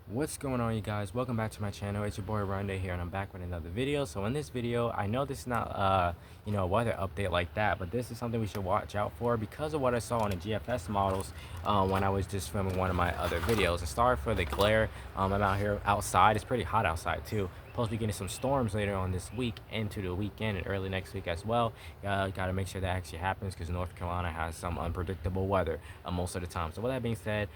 What's going on, you guys? Welcome back to my channel. It's your boy Ronde here, and I'm back with another video. So in this video, I know this is not a weather update like that, but this is something we should watch out for because of what I saw on the GFS models when I was just filming one of my other videos. And sorry for the glare. I'm out here outside. It's pretty hot outside too. Supposed to be getting some storms later on this week into the weekend and early next week as well. Got to make sure that actually happens because North Carolina has some unpredictable weather most of the time. So with that being said,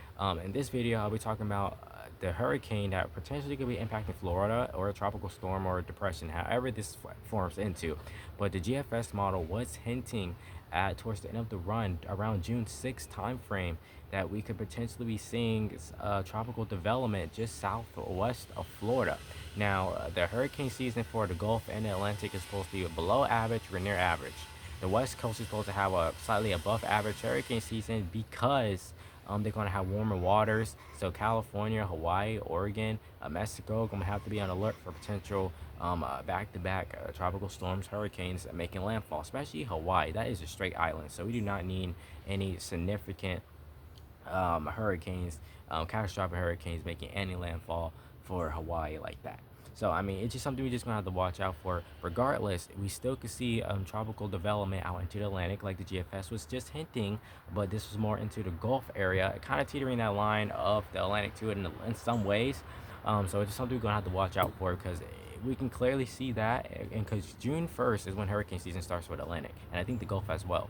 in this video, I'll be talking about the hurricane that potentially could be impacting Florida, or a tropical storm or a depression, however this forms into. But the GFS model was hinting at towards the end of the run, around June 6th time frame, that we could potentially be seeing tropical development just southwest of Florida. Now, the hurricane season for the Gulf and the Atlantic is supposed to be below average or near average. The West Coast is supposed to have a slightly above average hurricane season because they're going to have warmer waters. So California, Hawaii, Oregon, Mexico going to have to be on alert for potential back-to-back tropical storms, hurricanes making landfall, especially Hawaii. That is a straight island. So we do not need any significant hurricanes, catastrophic hurricanes making any landfall for Hawaii like that. So, I mean, it's just something we just gonna have to watch out for. Regardless, we still could see tropical development out into the Atlantic, like the GFS was just hinting, but this was more into the Gulf area, kind of teetering that line of the Atlantic to it in some ways. So it's just something we're gonna have to watch out for because we can clearly see that, and because June 1st is when hurricane season starts for the Atlantic, and I think the Gulf as well.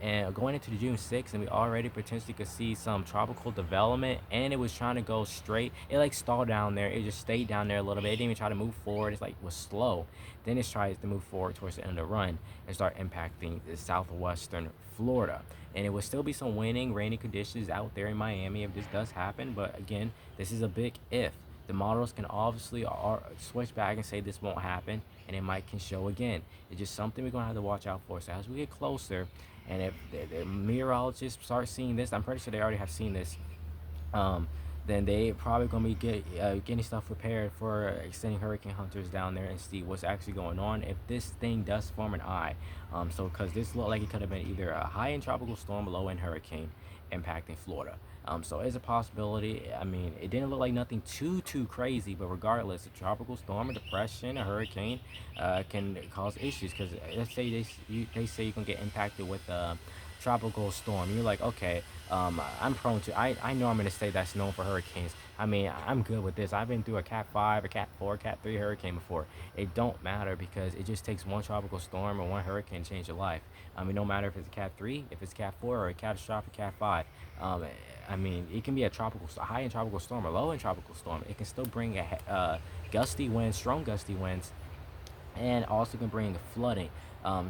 And going into the June 6th, and we already potentially could see some tropical development, and it was trying to go straight. It like stalled down there. It just stayed down there a little bit. It didn't even try to move forward. It's like was slow. Then it tries to move forward towards the end of the run and start impacting the southwestern Florida. And it will still be some winning, rainy conditions out there in Miami if this does happen. But again, this is a big if. The models can obviously switch back and say this won't happen, and it might can show again. It's just something we're gonna have to watch out for. So as we get closer, and if the meteorologists start seeing this, I'm pretty sure they already have seen this. Um, then they probably gonna be getting stuff prepared for extending hurricane hunters down there and see what's actually going on if this thing does form an eye. So because this looked like it could have been either a high end tropical storm, low end hurricane impacting Florida. So it's a possibility. I mean, it didn't look like nothing too crazy, but regardless, a tropical storm, a depression, a hurricane can cause issues. Because let's say they say you can get impacted with a tropical storm. You're like, okay, I'm prone to. I know I'm in a state that's known for hurricanes. I mean, I'm good with this. I've been through a Cat 5, a Cat 4, Cat 3 hurricane before. It don't matter because it just takes one tropical storm or one hurricane to change your life. I mean, no matter if it's a Cat 3, if it's Cat 4, or a catastrophic Cat 5. I mean, it can be a high-end tropical storm or low-end tropical storm. It can still bring gusty winds, strong gusty winds, and also can bring flooding.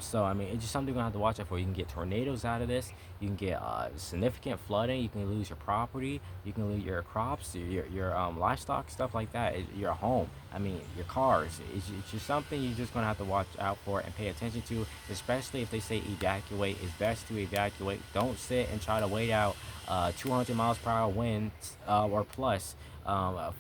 So I mean, it's just something you're gonna have to watch out for. You can get tornadoes out of this. You can get significant flooding. You can lose your property. You can lose your crops, your livestock, stuff like that. Your home. I mean, your cars. It's just something you're just gonna have to watch out for and pay attention to. Especially if they say evacuate, it's best to evacuate. Don't sit and try to wait out 200 miles per hour winds or plus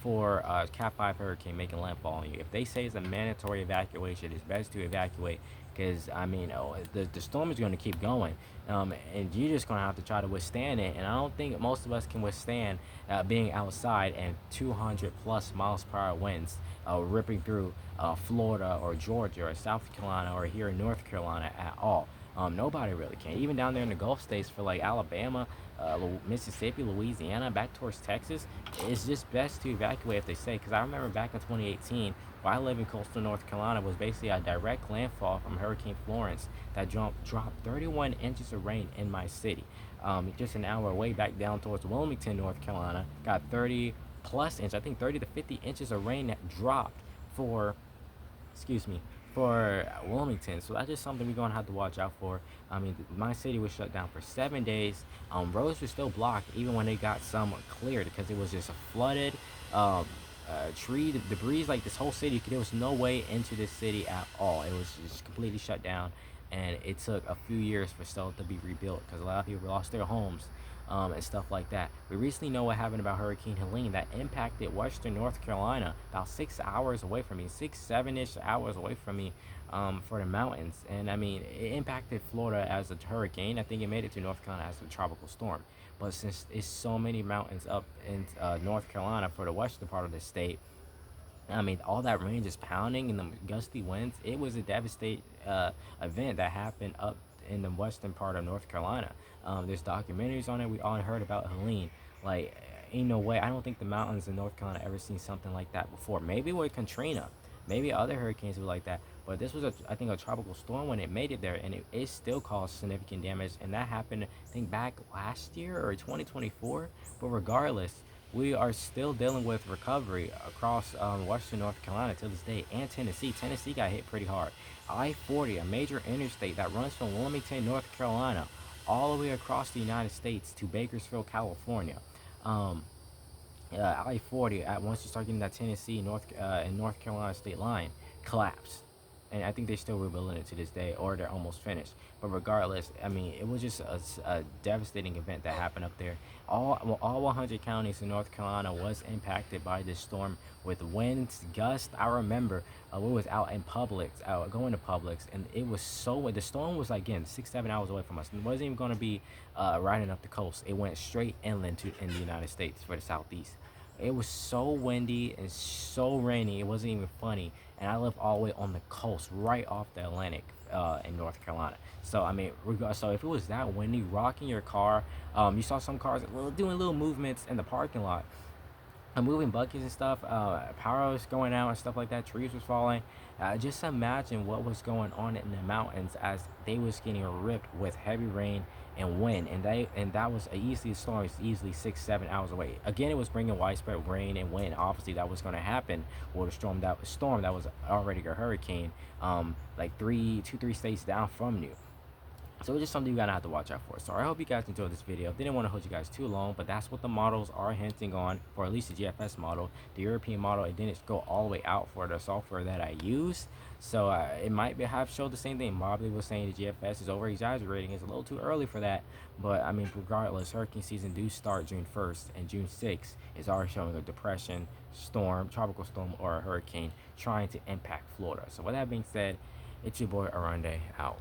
for a Cat 5 hurricane making landfall on you. If they say it's a mandatory evacuation, it's best to evacuate because, I mean, the storm is going to keep going. And you're just going to have to try to withstand it. And I don't think most of us can withstand being outside and 200 plus miles per hour winds ripping through Florida or Georgia or South Carolina or here in North Carolina at all. Nobody really can. Even down there in the Gulf states for like Alabama, Mississippi, Louisiana, back towards Texas, it's just best to evacuate if they say. Because I remember back in 2018, where I live in coastal North Carolina, was basically a direct landfall from Hurricane Florence that dropped 31 inches of rain in my city. Just an hour away back down towards Wilmington, North Carolina, got 30 plus inches, I think 30 to 50 inches of rain that dropped for excuse me, for Wilmington. So that's just something we're gonna have to watch out for. I mean, my city was shut down for 7 days. Roads were still blocked even when they got some cleared because it was just flooded. Um, Tree debris, like this whole city, there was no way into this city at all. It was just completely shut down, and it took a few years for stuff to be rebuilt because a lot of people lost their homes and stuff like that. We recently know what happened about Hurricane Helene that impacted western North Carolina, about 6 hours away from me, 6, 7-ish hours away from me, for the mountains. And I mean, it impacted Florida as a hurricane. I think it made it to North Carolina as a tropical storm. But since it's so many mountains up in North Carolina for the western part of the state, I mean, all that rain just pounding and the gusty winds, it was a devastating event that happened up in the western part of North Carolina. There's documentaries on it. We all heard about Helene. Like, ain't no way. I don't think the mountains in North Carolina ever seen something like that before. Maybe with Katrina, maybe other hurricanes were like that. But this was, I think, a tropical storm when it made it there, and it still caused significant damage. And that happened, I think, back last year or 2024. But regardless, we are still dealing with recovery across western North Carolina to this day, and Tennessee. Tennessee got hit pretty hard. I-40, a major interstate that runs from Wilmington, North Carolina, all the way across the United States to Bakersfield, California. Um, I-40, once you start getting that Tennessee, and North Carolina state line, collapsed. And I think they're still rebuilding it to this day, or they're almost finished. But regardless, I mean, it was just a devastating event that happened up there. All 100 counties in North Carolina was impacted by this storm with winds, gusts. I remember we was out in Publix, going to Publix, and it was the storm was like, again, 6, 7 hours away from us. It wasn't even going to be riding up the coast. It went straight inland in the United States for the southeast. It was so windy and so rainy, it wasn't even funny. And I live all the way on the coast, right off the Atlantic, in North Carolina. So I mean, so if it was that windy, rocking your car, you saw some cars doing little movements in the parking lot, moving buckets and stuff. Power was going out and stuff like that. Trees was falling. Just imagine what was going on in the mountains as they was getting ripped with heavy rain and wind, and that was a storm. It's easily 6, 7 hours away. Again, it was bringing widespread rain and wind. Obviously, that was going to happen with a storm that was already a hurricane, like 3 states down from you. So it's just something you gotta have to watch out for. So I hope you guys enjoyed this video. Didn't want to hold you guys too long, but that's what the models are hinting on, for at least the GFS model. The European model, it didn't go all the way out for the software that I use. So it might have showed the same thing. Mobley was saying the GFS is over exaggerating. It's a little too early for that. But I mean, regardless, hurricane season do start June 1st, and June 6th is already showing a depression, storm, tropical storm, or a hurricane trying to impact Florida. So with that being said, it's your boy Arande out.